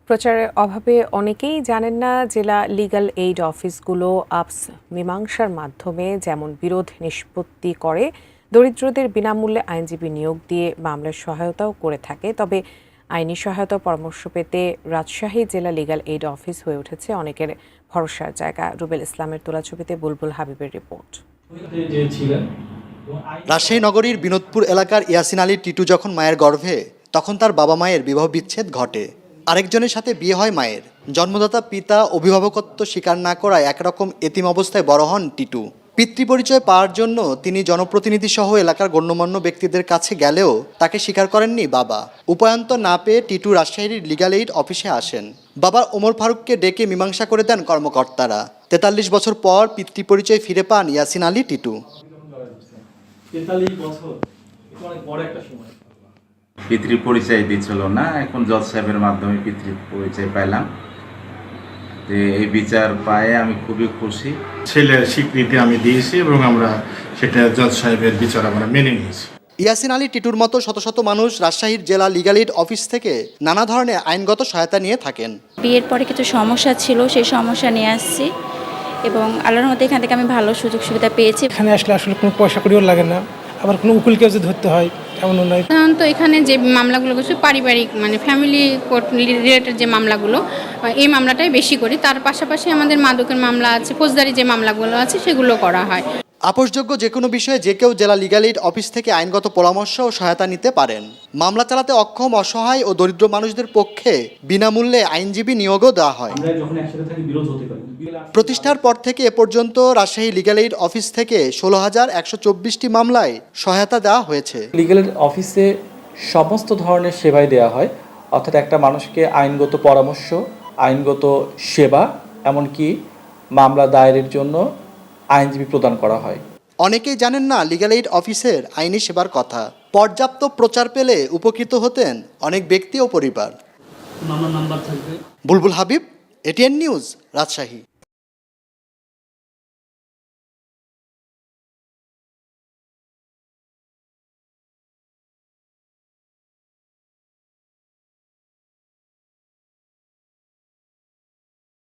প্রচারের অভাবে অনেকেই জানেন না জেলা লিগ্যাল এইড অফিসগুলো আপস মীমাংসার মাধ্যমে যেমন বিরোধ নিষ্পত্তি করে, দরিদ্রদের বিনামূল্যে আইনজীবী নিয়োগ দিয়ে মামলার সহায়তাও করে থাকে। তবে আইনি সহায়তা পরামর্শ পেতে রাজশাহী জেলা লিগ্যাল এইড অফিস হয়ে উঠেছে অনেকের ভরসার জায়গা। রুবেল ইসলামের তোলা ছবিতে বুলবুল হাবিবের রিপোর্ট। রাজশাহী নগরীর বিনোদপুর এলাকার ইয়াসিন আলী টিটু যখন মায়ের গর্ভে, তখন তার বাবা মায়ের বিবাহ বিচ্ছেদ ঘটে। আরেকজনের সাথে বিয়ে হয় মায়ের। জন্মদাতা পিতা অভিভাবকত্ব স্বীকার না করায় একরকম এতিম অবস্থায় বড় হন টিটু। পিতৃপরিচয় পাওয়ার জন্য তিনি জনপ্রতিনিধি সহ এলাকার গণ্যমান্য ব্যক্তিদের কাছে গেলেও তাকে স্বীকার করেননি বাবা। উপায়ন্তর না পেয়ে টিটু রাজশাহীর লিগ্যাল এইড অফিসে আসেন। বাবা ওমর ফারুককে ডেকে মীমাংসা করে দেন কর্মকর্তারা। ৪৩ বছর পর পিতৃপরিচয় ফিরে পান ইয়াসিন আলী টিটু। পিতৃ পরিচয় দিচ্ছিল না, এখন জজ সাহেবের মাধ্যমে পিতৃ পরিচয় পাইলাম। এই বিচার পায়ে আমি খুবই খুশি। ছেলের স্বীকৃতি আমি দিয়েছি এবং আমরা সেটা জজ সাহেবের বিচার আমরা মেনে নিয়েছি। ইয়াসিন আলী টিটুর মতো শত শত মানুষ রাজশাহীর জেলা লিগ্যাল এইড অফিস থেকে নানা ধরনের আইনগত সহায়তা নিয়ে থাকেন। বিয়ের পরে কিছু সমস্যা ছিল, সেই সমস্যা নিয়ে আসছি এবং আল্লাহর মধ্যে এখান থেকে আমি ভালো সুযোগ সুবিধা পেয়েছি। এখানে আসলে কোনো পয়সা করিও লাগে না, আবার কোনো উকিলকেও যে ধরতে হয় এমনও নয়। সাধারণত এখানে যে মামলাগুলো করছে পারিবারিক ফ্যামিলি কোর্ট রিলেটেড যে মামলাগুলো, এই মামলাটাই বেশি করি। তার পাশাপাশি আমাদের মাদকের মামলা আছে, ফৌজদারি যে মামলাগুলো আছে সেগুলো করা হয়। আপোষযোগ্য যে কোনো বিষয়ে যে কেউ জেলা লিগ্যাল এইড অফিস থেকে আইনগত পরামর্শ ও সহায়তা নিতে পারেন। মামলা চালাতে অক্ষম, অসহায় ও দরিদ্র মানুষদের পক্ষে বিনামূল্যে আইনজীবী নিয়োগও দেওয়া হয়। প্রতিষ্ঠার পর থেকে এ পর্যন্ত রাজশাহী লিগ্যাল এইড অফিস থেকে ১৬,১২৪টি মামলায় সহায়তা দেওয়া হয়েছে। লিগ্যাল এইড অফিসে সমস্ত ধরনের সেবাই দেওয়া হয়, অর্থাৎ একটা মানুষকে আইনগত পরামর্শ, আইনগত সেবা, এমনকি মামলা দায়েরের জন্য আইনজীবী প্রদান করা হয়। অনেকেই জানেন না লিগ্যাল এইড অফিসের আইনি সেবার কথা। পর্যাপ্ত প্রচার পেলে উপকৃত হতেন অনেক ব্যক্তি ও পরিবার। বুলবুল হাবিব, এটিএন নিউজ, রাজশাহী।